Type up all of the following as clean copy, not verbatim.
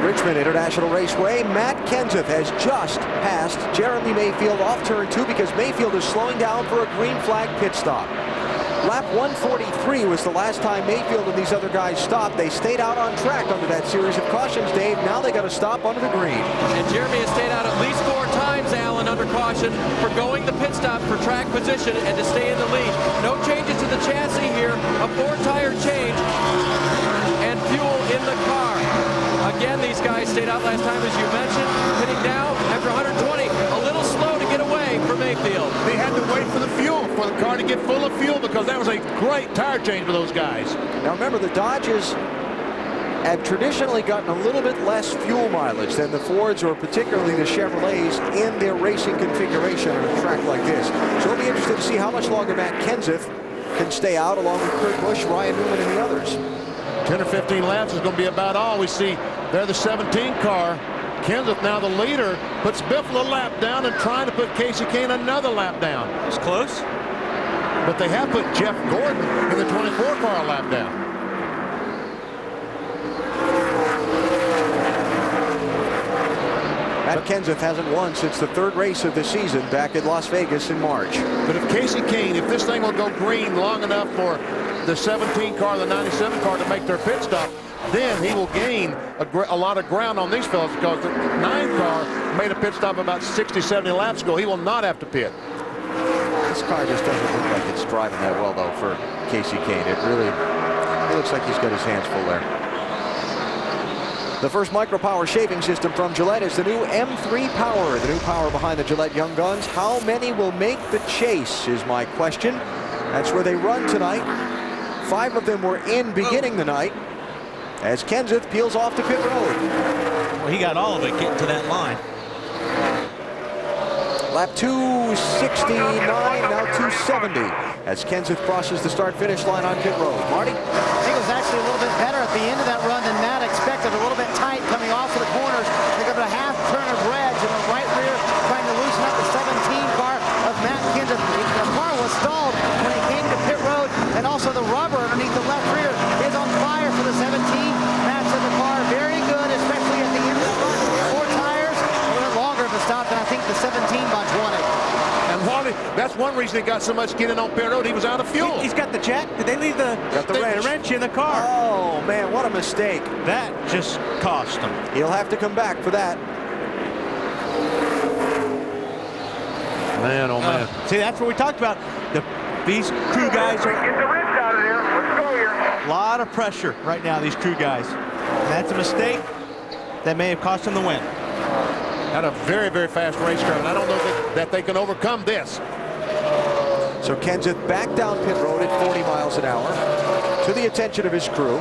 At Richmond International Raceway, Matt Kenseth has just passed Jeremy Mayfield off turn 2 because Mayfield is slowing down for a green flag pit stop. Lap 143 was the last time Mayfield and these other guys stopped. They stayed out on track under that series of cautions, Dave. Now they got to stop under the green. And Jeremy has stayed out at least 4 times, Alan, under caution for going the pit stop for track position and to stay in the lead. No changes to the chassis here. A 4-tire change and fuel in the car. Again, these guys stayed out last time, as you mentioned, pitting now after 120. A little slow to get away for Mayfield. They had to wait for the fuel, for the car to get full of fuel, because that was a great tire change for those guys. Now remember, the Dodges have traditionally gotten a little bit less fuel mileage than the Fords or particularly the Chevrolets in their racing configuration on a track like this. So we'll be interested to see how much longer Matt Kenseth can stay out along with Kurt Busch, Ryan Newman, and the others. 10 or 15 laps is going to be about all we see. They're the 17 car. Kenseth, now the leader, puts Biffle a lap down and trying to put Casey Kane another lap down. It's close. But they have put Jeff Gordon in the 24 car a lap down. Matt Kenseth hasn't won since the 3rd race of the season back in Las Vegas in March. But if Casey Kane, if this thing will go green long enough for the 17 car, the 97 car to make their pit stop, then he will gain a lot of ground on these fellas, because the 9 car made a pit stop about 60, 70 laps ago. He will not have to pit. This car just doesn't look like it's driving that well, though, for Casey Kane. It looks like he's got his hands full there. The first micro-power shaving system from Gillette is the new M3 Power, the new power behind the Gillette Young Guns. How many will make the chase is my question. That's where they run tonight. 5 of them were in beginning the night as Kenseth peels off to pit road. Well, he got all of it getting to that line. Lap 269, now 270 as Kenseth crosses the start-finish line on pit road. Marty? I think it was actually a little bit better at the end of that run than Matt expected. A little bit tight coming off of the corners. They got a half turn of reds in the right rear, trying to loosen up the 17 car of Matt Kenseth. The car was stalled when he came to pit road, and also the rubber underneath the left rear is on fire for the 17. Matt said the car very good, especially at the end of the run. 4 tires, a little bit longer of a stop than I think the 17 bunch wanted. And Wally, that's one reason he got so much getting on pit road. He was out of fuel. He's got the jack. Did they leave the wrench in the car? Oh, man, what a mistake. That just cost him. He'll have to come back for that. Man, oh man. See, that's what we talked about. These crew guys are... Get the wrench out of there. Let's go here. A lot of pressure right now, these crew guys. And that's a mistake that may have cost him the win. Had a very, very fast race car, and I don't know that they can overcome this. So Kenseth back down pit road at 40 miles an hour to the attention of his crew.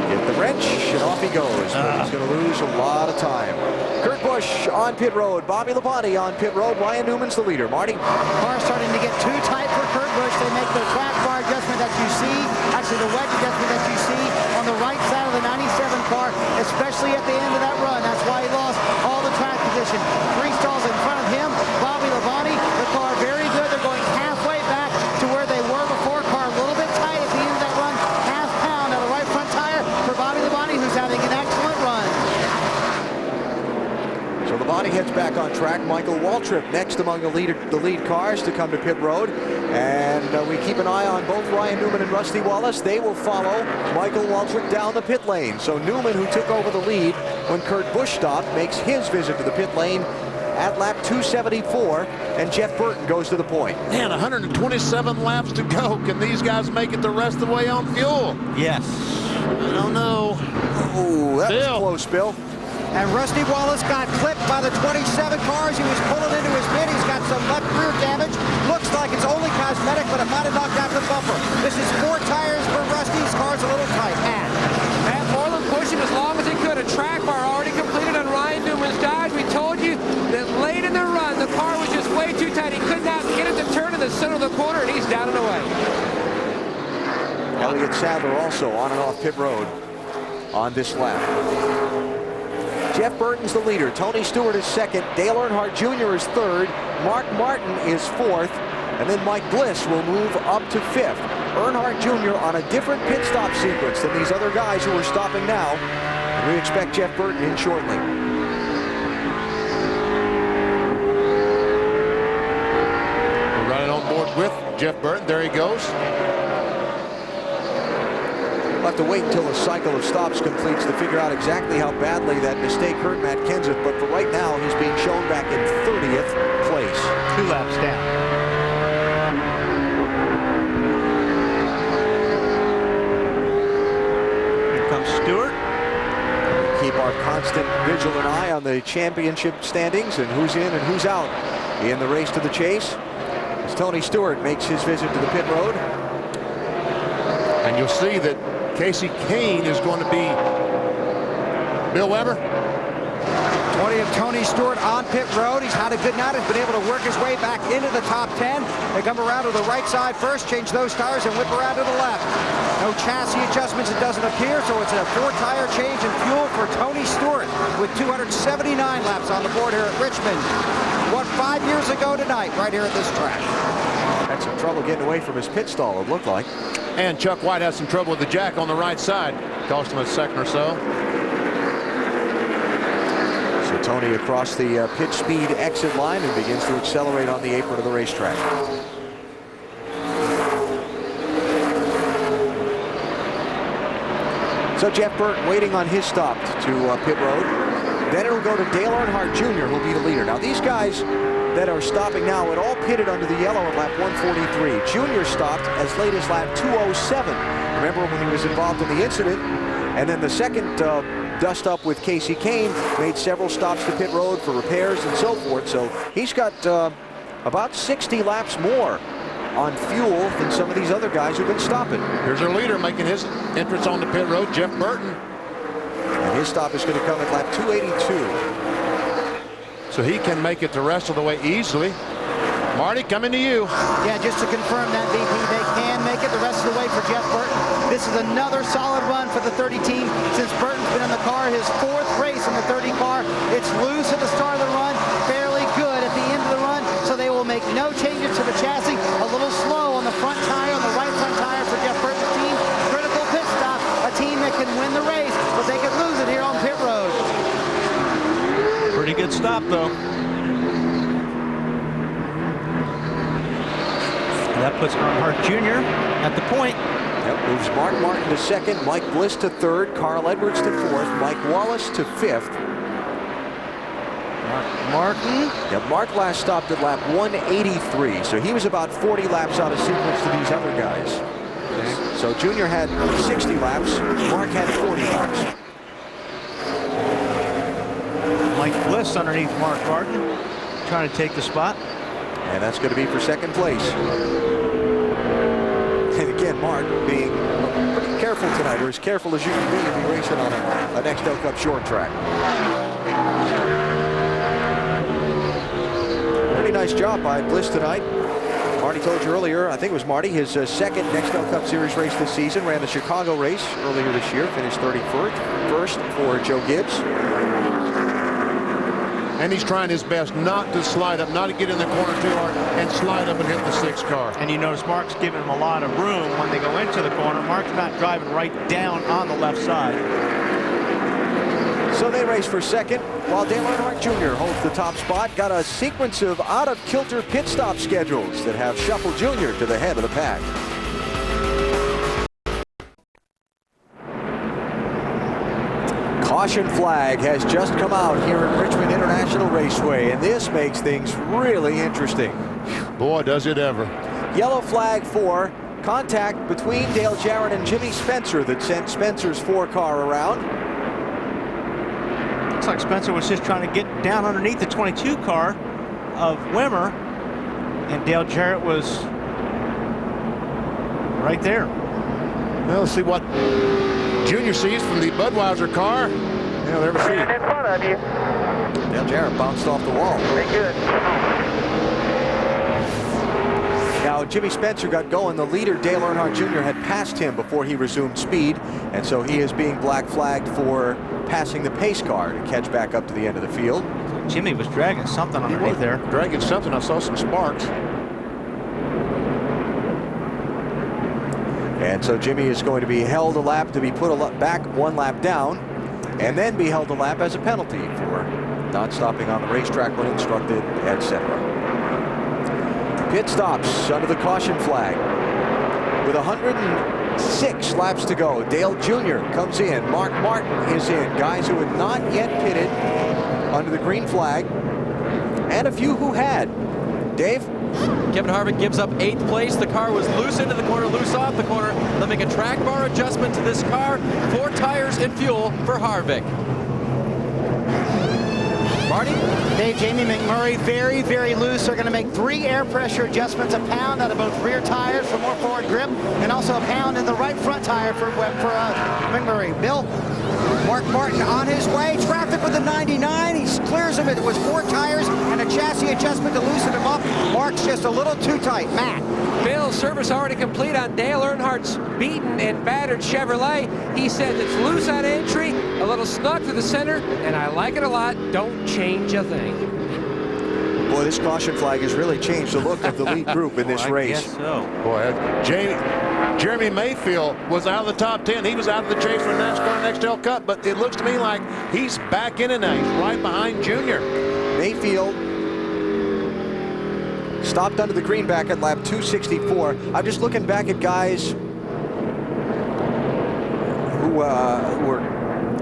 Get the wrench, and off he goes. But he's going to lose a lot of time. Kurt Busch on pit road. Bobby Labonte on pit road. Ryan Newman's the leader. Marty? Car starting to get too tight for Kurt Busch. They make the track bar adjustment that you see, actually the wedge adjustment that you see on the right side of the 97 car, especially at the end of that run. That's why he lost all the track position. 3 stalls in front of him. Bobby Labonte, the car very good. They're going halfway back to where they were before. Car a little bit tight at the end of that run. Half pound on the right front tire for Bobby Labonte, who's having an excellent run. So Labonte heads back on track. Michael Waltrip next among the lead cars to come to pit road. And we keep an eye on both Ryan Newman and Rusty Wallace. They will follow Michael Waltrip down the pit lane. So Newman, who took over the lead when Kurt Busch stopped, makes his visit to the pit lane at lap 274, and Jeff Burton goes to the point. Man, 127 laps to go. Can these guys make it the rest of the way on fuel? Yes. I don't know. Oh, that was close, Bill. And Rusty Wallace got clipped by the 27 cars. He was pulling into his pit. He's got some left rear damage. Looks like it's only cosmetic, but it might have knocked out the bumper. This is 4 tires for Rusty's. Car's a little tight. Matt Moreland pushing as long as he could. A track bar already completed on Ryan Newman's Dodge. We told you that late in the run, the car was just way too tight. He could not get it to turn in the center of the corner, and he's down and away. Elliott Sadler also on and off pit road on this lap. Jeff Burton's the leader. Tony Stewart is second. Dale Earnhardt Jr. is third. Mark Martin is fourth. And then Mike Bliss will move up to 5th. Earnhardt Jr. on a different pit stop sequence than these other guys who are stopping now. And we expect Jeff Burton in shortly. We're running on board with Jeff Burton. There he goes. We'll have to wait until the cycle of stops completes to figure out exactly how badly that mistake hurt Matt Kenseth. But for right now, he's being shown back in 30th place. 2 laps down. Here comes Stewart. Keep our constant vigilant eye on the championship standings and who's in and who's out in the race to the chase, as Tony Stewart makes his visit to the pit road. And you'll see that Casey Kane is going to be Bill Weber. 20 of Tony Stewart on pit road. He's had a good night. He's been able to work his way back into the top 10. They come around to the right side first, change those tires, and whip around to the left. No chassis adjustments, it doesn't appear, so it's a 4-tire change in fuel for Tony Stewart with 279 laps on the board here at Richmond. What, 5 years ago tonight, right here at this track. Had some trouble getting away from his pit stall, it looked like. And Chuck White has some trouble with the jack on the right side. Cost him a second or so. So Tony across the pit speed exit line and begins to accelerate on the apron of the racetrack. So Jeff Burton waiting on his stop to pit road. Then it'll go to Dale Earnhardt Jr., who'll be the leader. Now these guys that are stopping now had all pitted under the yellow at lap 143. Jr. stopped as late as lap 207. Remember when he was involved in the incident? And then the second dust up with Casey Kane made several stops to pit road for repairs and so forth. So he's got about 60 laps more on fuel than some of these other guys who've been stopping. Here's our leader making his entrance on the pit road, Jeff Burton. And his stop is going to come at lap 282. So he can make it the rest of the way easily. Marty, coming to you. Yeah, just to confirm that, VP, they can make it the rest of the way for Jeff Burton. This is another solid run for the 30 team since Burton's been in the car. His 4th race in the 30 car. It's loose at the start of the run, fairly good at the end of the run, so they will make no changes to the chassis. A little slow on the front tire, on the right front tire for Jeff Burton's team. Critical pit stop, a team that can win the race, but they could lose it here on pit road. Pretty good stop, though. That puts Earnhardt Jr. at the point. Yep, moves Mark Martin to 2nd, Mike Bliss to 3rd, Carl Edwards to 4th, Mike Wallace to 5th. Martin. Yep, Mark last stopped at lap 183, so he was about 40 laps out of sequence to these other guys. Okay. So Junior had 60 laps, Mark had 40 laps. Mike Bliss underneath Mark Martin, trying to take the spot. And that's going to be for 2nd place. And again, Mark being pretty careful tonight, or as careful as you can be racing on a Nextel Cup short track. Pretty nice job by Bliss tonight. Marty told you earlier, I think it was Marty, his 2nd Nextel Cup Series race this season. Ran the Chicago race earlier this year, finished 31st for Joe Gibbs. And he's trying his best not to slide up, not to get in the corner too hard and slide up and hit the 6th car. And you notice Mark's giving him a lot of room when they go into the corner. Mark's not driving right down on the left side. So they race for 2nd, while Dale Earnhardt Jr. holds the top spot. Got a sequence of out-of-kilter pit stop schedules that have shuffled Jr. to the head of the pack. Caution flag has just come out here at Richmond International Raceway, and this makes things really interesting. Boy, does it ever. Yellow flag for contact between Dale Jarrett and Jimmy Spencer that sent Spencer's 4-car around. Looks like Spencer was just trying to get down underneath the 22 car of Wimmer, and Dale Jarrett was right there. Well, let's see what Junior sees from the Budweiser car. Yeah, there we see it. In front of you. Dale Jarrett bounced off the wall. Very good. Now, Jimmy Spencer got going. The leader, Dale Earnhardt Jr., had passed him before he resumed speed, and so he is being black flagged for passing the pace car to catch back up to the end of the field. Jimmy was dragging something underneath there. Dragging something. I saw some sparks. And so Jimmy is going to be held a lap to be put back 1 lap down, and then be held a lap as a penalty for not stopping on the racetrack when instructed, etc. Pit stops under the caution flag. With 106 laps to go, Dale Jr. comes in. Mark Martin is in. Guys who had not yet pitted under the green flag, and a few who had. Dave? Kevin Harvick gives up 8th place. The car was loose into the corner, loose off the corner. They'll make a track bar adjustment to this car. 4 tires and fuel for Harvick. Marty? Dave, Jamie McMurray, very, very loose. They're going to make 3 air pressure adjustments, a pound out of both rear tires for more forward grip, and also a pound in the right front tire for McMurray. Bill? Mark Martin on his way. Traffic with the 99. He clears him. It was 4 tires and a chassis adjustment to loosen him up. Mark's just a little too tight. Matt? Bill, service already complete on Dale Earnhardt's beaten and battered Chevrolet. He says it's loose on entry, a little snug to the center, and I like it a lot. Don't change a thing. Boy, this caution flag has really changed the look of the lead group in this race. I guess so. Boy, Jeremy Mayfield was out of the top 10. He was out of the chase for NASCAR Nextel Cup, but it looks to me like he's back in it now. He's right behind Junior. Mayfield stopped under the greenback at lap 264. I'm just looking back at guys who were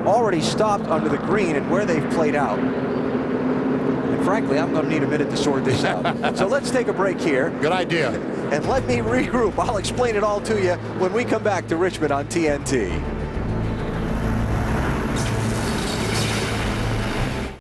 already stopped under the green and where they've played out. And frankly, I'm going to need a minute to sort this out. So let's take a break here. Good idea. And let me regroup. I'll explain it all to you when we come back to Richmond on TNT.